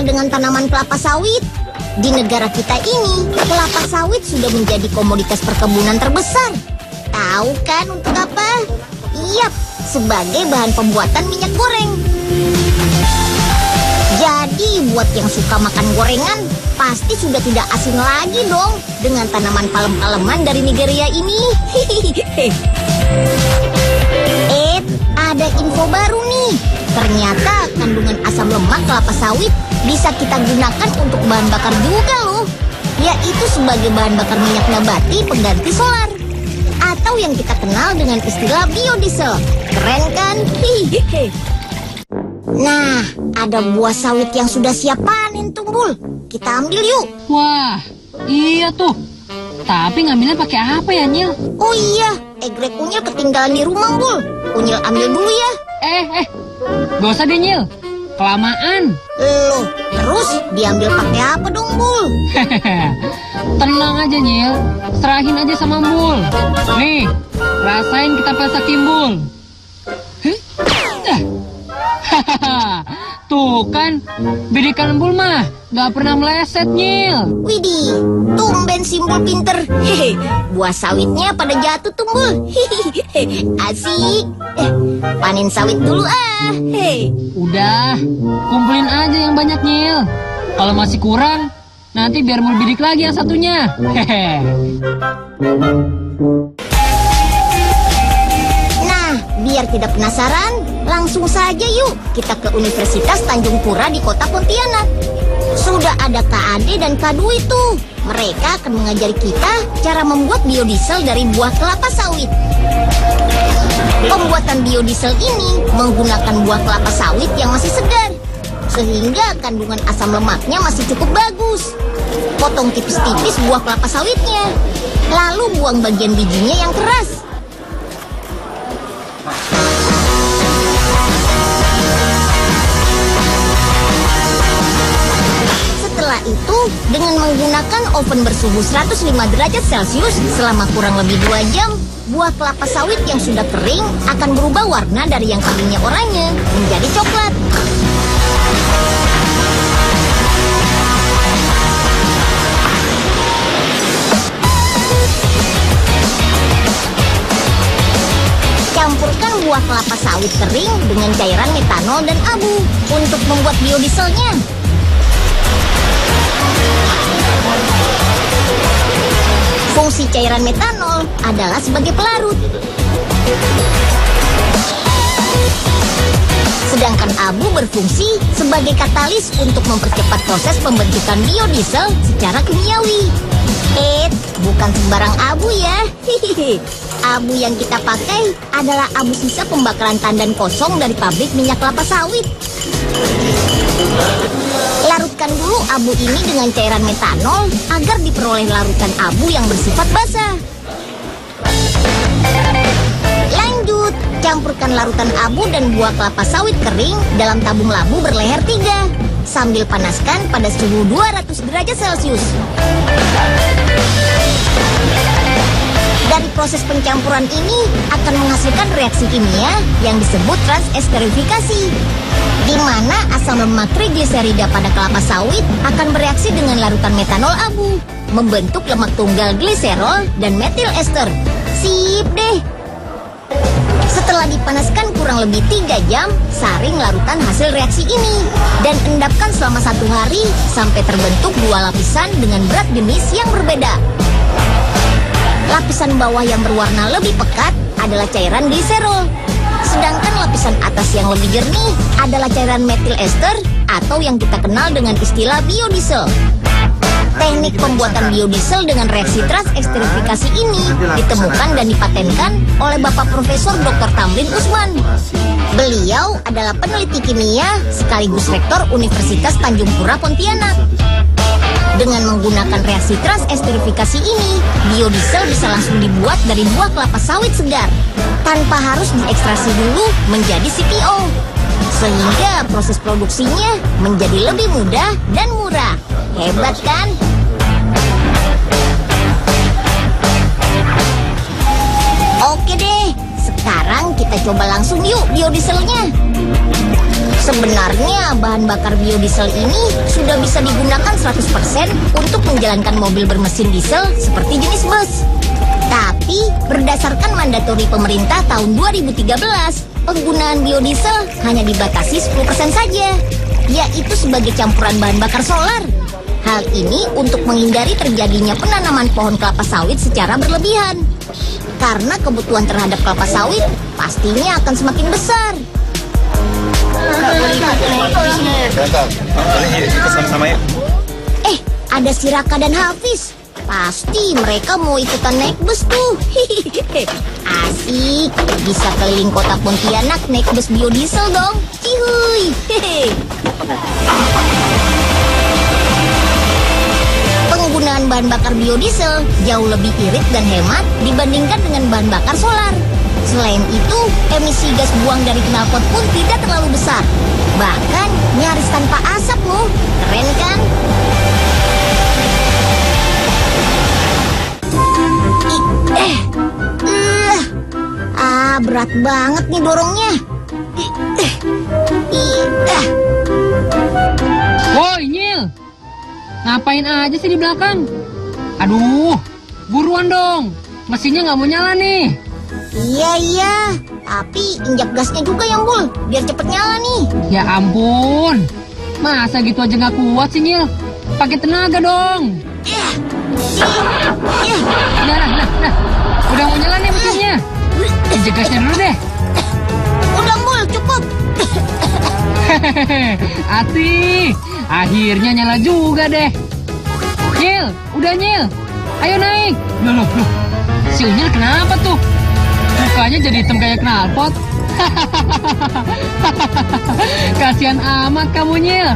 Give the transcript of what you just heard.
terkenal dengan tanaman kelapa sawit. Di negara kita ini, kelapa sawit sudah menjadi komoditas perkebunan terbesar. Tahu kan untuk apa? Yap, sebagai bahan pembuatan minyak goreng. Jadi buat yang suka makan gorengan, pasti sudah tidak asing lagi dong dengan tanaman palem-paleman dari Nigeria ini. Ada info baru nih. Ternyata kandungan asam lemak kelapa sawit bisa kita gunakan untuk bahan bakar juga loh. Yaitu sebagai bahan bakar minyak nabati pengganti solar. Atau yang kita kenal dengan istilah biodiesel. Keren kan? Nah, ada buah sawit yang sudah siap panen, Tumbul. Kita ambil yuk. Wah, iya tuh. Tapi ngambilnya pakai apa ya, Nyil? Oh iya, egrek Unyil ketinggalan di rumah, Bul. Unyil ambil dulu ya. Gak usah deh, Nyil. Kelamaan. Loh, terus diambil pakai apa dong, Bul? Tenang aja, Nyil. Serahin aja sama Bul. Nih, rasain kita pesak timbul. Tuh kan, bidikan Bul mah gak pernah meleset, Nyil. Widih, tumben Simbul pinter. Buah sawitnya pada jatuh, Tumbul. Asik. Panen sawit dulu ah. Udah, kumpulin aja yang banyak, Nyil. Kalau masih kurang, nanti biar Mul bidik lagi yang satunya. Nah, biar tidak penasaran, langsung saja yuk kita ke Universitas Tanjung Pura di kota Pontianak. Sudah ada Kak Ade dan Kak Dwi tuh. Mereka akan mengajari kita cara membuat biodiesel dari buah kelapa sawit. Pembuatan biodiesel ini menggunakan buah kelapa sawit yang masih segar, sehingga kandungan asam lemaknya masih cukup bagus. Potong tipis-tipis buah kelapa sawitnya, lalu buang bagian bijinya yang keras. Setelah itu, dengan menggunakan oven bersuhu 105 derajat Celcius selama kurang lebih 2 jam, buah kelapa sawit yang sudah kering akan berubah warna dari yang tadinya oranye menjadi coklat. Campurkan buah kelapa sawit kering dengan cairan metanol dan abu untuk membuat biodieselnya. Fungsi cairan metanol adalah sebagai pelarut. Sedangkan abu berfungsi sebagai katalis untuk mempercepat proses pembentukan biodiesel secara kimiawi. Bukan sembarang abu ya. Abu yang kita pakai adalah abu sisa pembakaran tandan kosong dari pabrik minyak kelapa sawit. Larutkan dulu abu ini dengan cairan metanol agar diperoleh larutan abu yang bersifat basah. Lanjut, campurkan larutan abu dan buah kelapa sawit kering dalam tabung labu berleher 3 sambil panaskan pada suhu 200 derajat Celcius. Dari proses pencampuran ini akan menghasilkan reaksi kimia yang disebut transesterifikasi, di mana asam lemak trigliserida pada kelapa sawit akan bereaksi dengan larutan metanol abu, membentuk lemak tunggal gliserol dan metil ester. Sip deh! Setelah dipanaskan kurang lebih 3 jam, saring larutan hasil reaksi ini dan endapkan selama 1 hari sampai terbentuk 2 lapisan dengan berat jenis yang berbeda. Lapisan bawah yang berwarna lebih pekat adalah cairan gliserol, sedangkan lapisan atas yang lebih jernih adalah cairan metil ester atau yang kita kenal dengan istilah biodiesel. Teknik pembuatan biodiesel dengan reaksi transesterifikasi ini ditemukan dan dipatenkan oleh Bapak Profesor Dr. Tamrin Usman. Beliau adalah peneliti kimia sekaligus rektor Universitas Tanjung Pura Pontianak. Dengan menggunakan reaksi transesterifikasi ini, biodiesel bisa langsung dibuat dari buah kelapa sawit segar tanpa harus diekstraksi dulu menjadi CPO. Sehingga proses produksinya menjadi lebih mudah dan murah. Hebat kan? Oke deh, sekarang kita coba langsung yuk biodieselnya. Sebenarnya bahan bakar biodiesel ini sudah bisa digunakan 100% untuk menjalankan mobil bermesin diesel seperti jenis bus. Tapi berdasarkan mandatori pemerintah tahun 2013, penggunaan biodiesel hanya dibatasi 10% saja, yaitu sebagai campuran bahan bakar solar. Hal ini untuk menghindari terjadinya penanaman pohon kelapa sawit secara berlebihan. Karena kebutuhan terhadap kelapa sawit pastinya akan semakin besar. Ada si Raka dan Hafiz. Pasti mereka mau ikutan naik bus tuh. Asik, bisa keliling kota Pontianak naik bus biodiesel dong. Cihuy. Penggunaan bahan bakar biodiesel jauh lebih irit dan hemat dibandingkan dengan bahan bakar solar. Selain itu, emisi gas buang dari knalpot pun tidak terlalu besar. Bahkan nyaris tanpa asap loh. Keren kan? Berat banget nih dorongnya. Woi, Nyil. Ngapain aja sih di belakang? Aduh, buruan dong. Mesinnya nggak mau nyala nih. Iya. Tapi injak gasnya juga ya, Bul. Biar cepet nyala nih. Ya ampun. Masa gitu aja nggak kuat sih, Nyil? Pakai tenaga dong. Nah. Udah mau nyala nih mesinnya. Injak gasnya dulu deh. Udah, Bul, cukup. Asik. Akhirnya nyala juga deh. Nyil, udah Nyil. Ayo naik. Loh. Si Unyil kenapa tuh? Mukanya jadi hitam kayak knalpot. Kasihan amat kamu, Nyil.